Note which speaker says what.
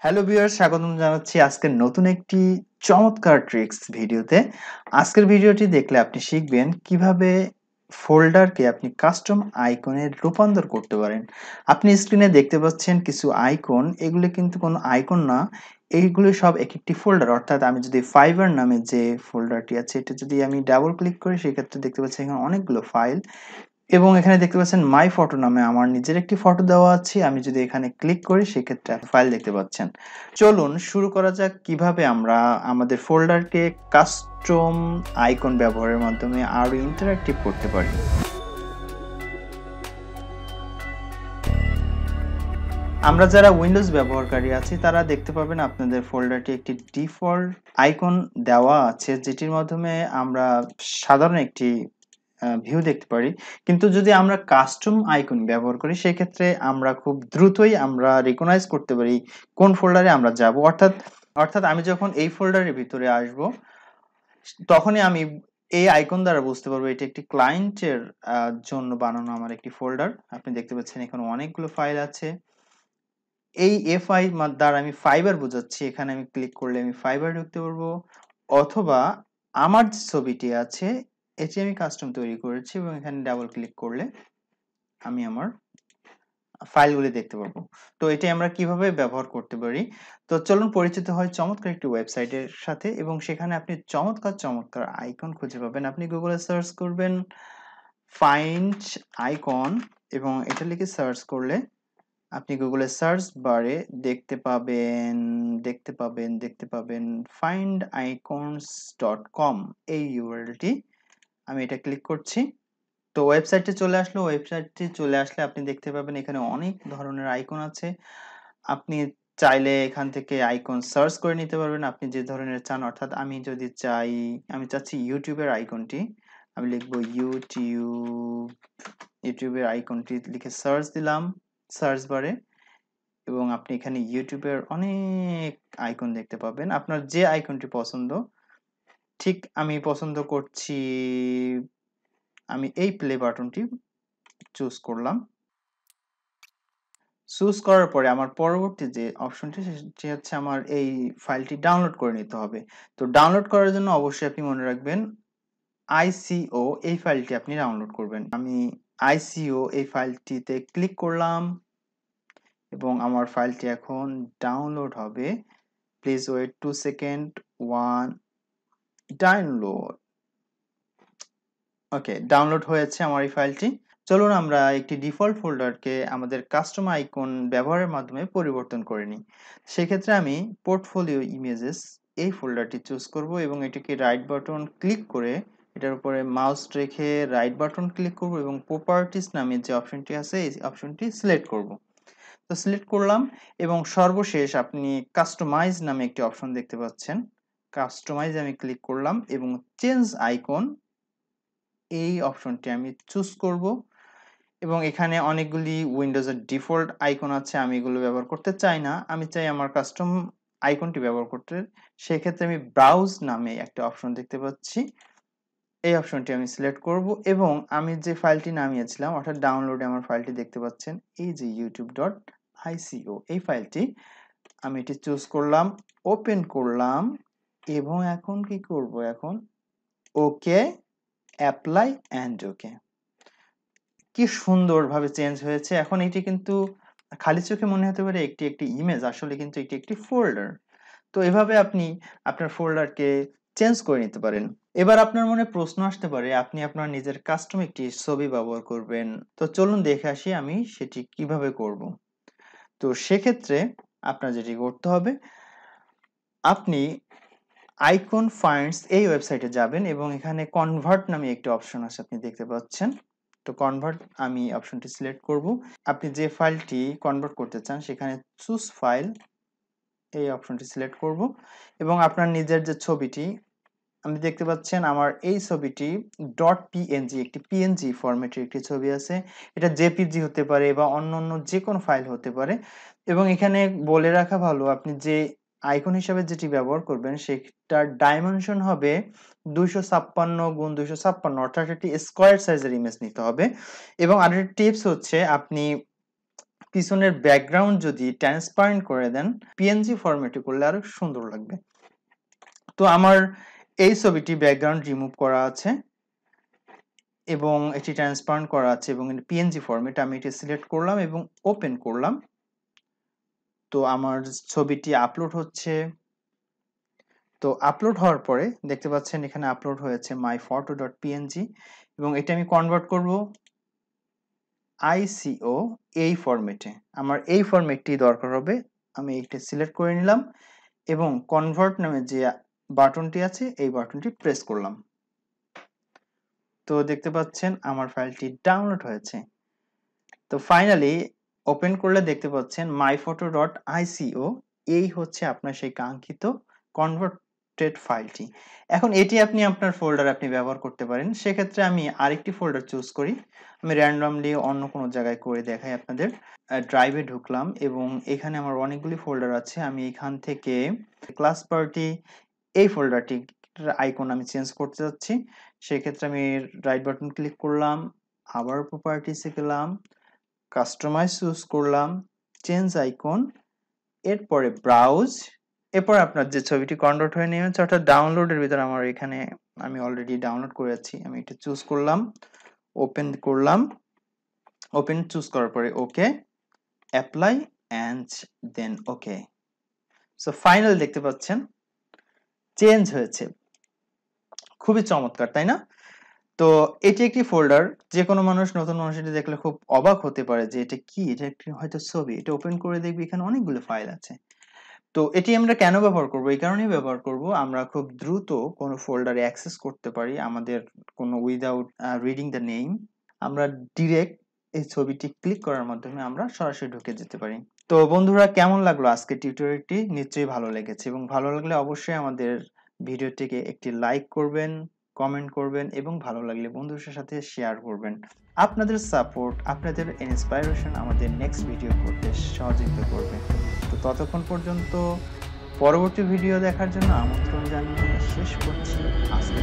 Speaker 1: Hello viewers, স্বাগতম জানাচ্ছি আজকের নতুন একটি চমৎকার ট্রিক্স ভিডিওতে। আজকের ভিডিওটি দেখলে আপনি শিখবেন কিভাবে ফোল্ডারকে আপনি কাস্টম আইকনে রূপান্তর করতে পারেন। আপনি স্ক্রিনে দেখতে পাচ্ছেন কিছু আইকন, এগুলো কিন্তু কোনো আইকন না, এইগুলো সব একেকটি ফোল্ডার। অর্থাৎ আমি যদি ফাইবার নামে যে ফোল্ডারটি আছে এটা যদি আমি ডাবল ক্লিক করি সেক্ষেত্রে দেখতে পাচ্ছি এখানে অনেকগুলো ফাইল এবং এখানে দেখতে পাচ্ছেন মাই ফটো নামে আমার নিজের একটি ফটো দেওয়া আছে। আমি যদি এখানে ক্লিক করি সেক্ষেত্রে ফাইল দেখতে পাচ্ছেন। চলুন শুরু করা যাক কিভাবে আমরা আমাদের ফোল্ডারকে কাস্টম আইকন ব্যবহারের মাধ্যমে আরো ইন্টারঅ্যাক্টিভ করতে পারি। আমরা যারা উইন্ডোজ ব্যবহারকারী আছি তারা দেখতে পাবেন আপনাদের ফোল্ডারটি একটি ডিফল্ট আইকন দেওয়া আছে যেটির মাধ্যমে আমরা সাধারণ একটি ভিউ দেখতে পারি। কিন্তু যদি আমরা কাস্টম আইকন ব্যবহার করি সেক্ষেত্রে আমরা খুব দ্রুতই আমরা রিকগনাইজ করতে পারি কোন ফোল্ডারে আমরা যাব। অর্থাৎ আমি যখন এই ফোল্ডারের ভিতরে আসব তখনই আমি এই আইকন দ্বারা বুঝতে পারবো এটি একটি ক্লায়েন্টের জন্য বানানো আমার একটি ফোল্ডার। আপনি দেখতে পাচ্ছেন এখানে অনেকগুলো ফাইল আছে। এই এফআই দ্বারা আমি ফাইবার বোঝাচ্ছি। এখানে আমি ক্লিক করলে আমি ফাইবার ঢুকতে পারবো, অথবা আমার যে ছবিটি আছে এটি আমি কাস্টম তৈরি করেছি এবং এখানে ডাবল ক্লিক করলে আমি আমার ফাইলগুলি দেখতে পারবো। তো এটি আমরা কিভাবে ব্যবহার করতে পারি, তো চলুন পরিচিত হয় চমৎকার একটি ওয়েবসাইটের সাথে এবং সেখানে আপনি চমৎকার চমৎকার আইকন খুঁজে পাবেন। আপনি গুগলে সার্চ করবেন ফাইন্ড আইকন এবং এটা লিখে সার্চ করলে আপনি গুগলে সার্চ বারে দেখতে পাবেন findicons.com এই ইউআরএলটি। আমি এটা ক্লিক করছি। তো ওয়েবসাইটে চলে আসলো। ওয়েবসাইটটি চলে আসলে আপনি দেখতে পাবেন এখানে অনেক ধরনের আইকন আছে। আপনি চাইলে এখান থেকে আইকন সার্চ করে নিতে পারবেন আপনি যে ধরনের চান। অর্থাৎ আমি যদি চাই, আমি চাচ্ছি ইউটিউবের আইকনটি, আমি লিখবো ইউটিউবের আইকনটি লিখে সার্চ দিলাম সার্চ বারে এবং আপনি এখানে ইউটিউবের অনেক আইকন দেখতে পাবেন। আপনার যে আইকনটি পছন্দ, ঠিক আমি পছন্দ করছি, আমি এই প্লে বাটনটি চুজ করলাম। চুজ করার পরে আমার পরবর্তী যে অপশনটি সেটি হচ্ছে আমার এই ফাইলটি ডাউনলোড করে নিতে হবে। তো ডাউনলোড করার জন্য অবশ্যই আপনি মনে রাখবেন আইসিও এই ফাইলটি আপনি ডাউনলোড করবেন। আমি আইসিও এই ফাইলটিতে ক্লিক করলাম এবং আমার ফাইলটি এখন ডাউনলোড হবে। Please wait 2 second. 1 download. Okay, download হয়েছে আমার এই ফাইলটি। চলুন আমরা একটি ডিফল্ট ফোল্ডারকে আমাদের কাস্টম আইকন ব্যবহারের মাধ্যমে পরিবর্তন করে নিই। সেক্ষেত্রে আমি পোর্টফোলিও ইমেজেস এই ফোল্ডারটি চুজ করব এবং এটিকে রাইট বাটন ক্লিক করে এটার উপরে মাউস রেখে রাইট বাটন ক্লিক করব এবং প্রপার্টিস নামে যে অপশনটি আছে এই অপশনটি সিলেক্ট করব। তো সিলেক্ট করলাম এবং সর্বশেষ আপনি কাস্টমাইজ নামে একটি অপশন দেখতে পাচ্ছেন। কাস্টমাইজ আমি ক্লিক করলাম এবং চেঞ্জ আইকন এই অপশনটি আমি চুজ করব এবং এখানে অনেকগুলি উইন্ডোজের ডিফল্ট আইকন আছে, আমি এগুলো ব্যবহার করতে চাই না। আমি চাই আমার কাস্টম আইকনটি ব্যবহার করতে। সেক্ষেত্রে আমি ব্রাউজ নামে একটা অপশন দেখতে পাচ্ছি, এই অপশনটি আমি সিলেক্ট করব এবং আমি যে ফাইলটি নামিয়েছিলাম অর্থাৎ ডাউনলোডে আমার ফাইলটি দেখতে পাচ্ছেন এই যে youtube.ico এই ফাইলটি আমি এটি চুজ করলাম, ওপেন করলাম এবং এখন কি করব, এখন ওকে, অ্যাপ্লাই এন্ড ওকে। কি সুন্দরভাবে চেঞ্জ হয়েছে। এখন এটি কিন্তু খালি চোখে মনে হতে পারে একটি একটি ইমেজ, আসলে কিন্তু এটি একটি ফোল্ডার। তো এভাবে আপনি আপনার ফোল্ডারকে চেঞ্জ করে নিতে পারেন। এবার আপনার মনে প্রশ্ন আসতে পারে আপনি আপনার নিজের কাস্টম একটি ছবি ব্যবহার করবেন। তো চলুন দেখে আসি আমি সেটি কিভাবে করব। তো সেক্ষেত্রে আপনার যেটি করতে হবে, আপনি আইকন ফাইন্ডস এই ওয়েবসাইটে যাবেন এবং এখানে কনভার্ট নামে একটি অপশন আছে আপনি দেখতে পাচ্ছেন। তো কনভার্ট আমি অপশনটি সিলেক্ট করব। আপনি যে ফাইলটি কনভার্ট করতে চান সেখানে চুজ ফাইল এই অপশনটি সিলেক্ট করব এবং আপনার নিজের যে ছবিটি আপনি দেখতে পাচ্ছেন আমার এই ছবিটি .png একটি পিএনজি ফরম্যাটের একটি ছবি আছে। এটা জেপিজি হতে পারে বা অন্যান্য যে কোনো ফাইল হতে পারে এবং এখানে বলে রাখা ভালো আপনি যে আইকন হিসাবে যেটি ব্যবহার করবেন সেটার ডাইমেনশন হবে 256 × 256, অর্থাৎ একটি স্কয়ার সাইজের ইমেজ নিতে হবে। এবং আরেকটি টিপস হচ্ছে আপনি পিছনের ব্যাকগ্রাউন্ড যদি ট্রান্সপারেন্ট করে দেন, পিএনজি ফরম্যাটে করলে আরো সুন্দর লাগবে। তো আমার এই ছবিটি ব্যাকগ্রাউন্ড রিমুভ করা আছে এবং এটি ট্রান্সপারেন্ট করা আছে এবং পিএনজি ফরম্যাট। আমি এটি সিলেক্ট করলাম এবং ওপেন করলাম। তো আমার ছবিটি আপলোড হচ্ছে। তো আপলোড হওয়ার পরে দেখতে পাচ্ছেন এখানে আপলোড হয়েছে myphoto.png এবং এটা আমি কনভার্ট করব আইসিও এই ফরম্যাটে। আমার এই ফরম্যাটটি দরকার হবে। আমি এটা সিলেক্ট করে নিলাম এবং কনভার্ট নামে যে বাটনটি আছে এই বাটনটি প্রেস করলাম। তো দেখতে পাচ্ছেন আমার ফাইলটি ডাউনলোড হয়েছে। তো ফাইনালি ওপেন করলে দেখতে পাচ্ছেন myphoto.ico এই হচ্ছে আপনার সেই কাঙ্ক্ষিত কনভার্টেড ফাইলটি। এখন এটি আপনি আপনার ফোল্ডার আপনি ব্যবহার করতে পারেন। সেক্ষেত্রে আমি আরেকটি ফোল্ডার চুজ করি। আমি র্যান্ডমলি অন্য কোনো জায়গায় করে দেখাই আপনাদের। ড্রাইভে ঢুকলাম এবং এখানে আমার অনেকগুলি ফোল্ডার আছে। আমি এখান থেকে ক্লাস পার্টি এই ফোল্ডারটি আইকন আমি চেঞ্জ করতে যাচ্ছি। সেক্ষেত্রে আমি রাইট বাটন ক্লিক করলাম, আবার প্রপার্টিসে গেলাম, কাস্টমাইজ চুজ করলাম, চেঞ্জ আইকন, এরপরে ব্রাউজ, এরপর আপনার যে ছবিটি কনভার্ট হয়ে নিয়েছে অর্থাৎ ডাউনলোডের ভিতরে আমার এখানে আমি অলরেডি ডাউনলোড করেছি। আমি এটা চুজ করলাম, ওপেন করলাম, ওপেন চুজ করার পরে okay, apply and then okay. So final দেখতে পাচ্ছেন চেঞ্জ হয়েছে। খুবই চমৎকার, তাই না? তো এটি একটি ফোল্ডার, যে কোনো মানুষ, নতুন মানুষ এটি দেখলে খুব অবাক হতে পারে যে এটা কি, এটা একটি হয়তো ছবি। এটা ওপেন করে দেখবি এখানে অনেকগুলো ফাইল আছে। তো এটি আমরা কেন ব্যবহার করব? এই কারণেই ব্যবহার করব, আমরা খুব দ্রুত কোনো ফোল্ডারে অ্যাক্সেস করতে পারি আমাদের কোনো উইদাউট রিডিং দ্য নেম। আমরা ডিরেক্ট এই ছবিটি ক্লিক করার মাধ্যমে আমরা সরাসরি ঢুকে যেতে পারি। তো বন্ধুরা, কেমন লাগলো আজকের টিউটোরিয়ালটি? নিশ্চয়ই ভালো লেগেছে এবং ভালো লাগলে অবশ্যই আমাদের ভিডিওটিকে একটি লাইক করবেন, কমেন্ট করবেন এবং ভালো লাগলে বন্ধুদের সাথে শেয়ার করবেন। আপনাদের সাপোর্ট, আপনাদের ইন্সপাইরেশন আমাদের নেক্সট ভিডিও করতে সহযোগিতা করবে। তো ততক্ষণ পর্যন্ত পরবর্তী ভিডিও দেখার জন্য আমন্ত্রণ জানিয়ে শেষ করছি আজকে।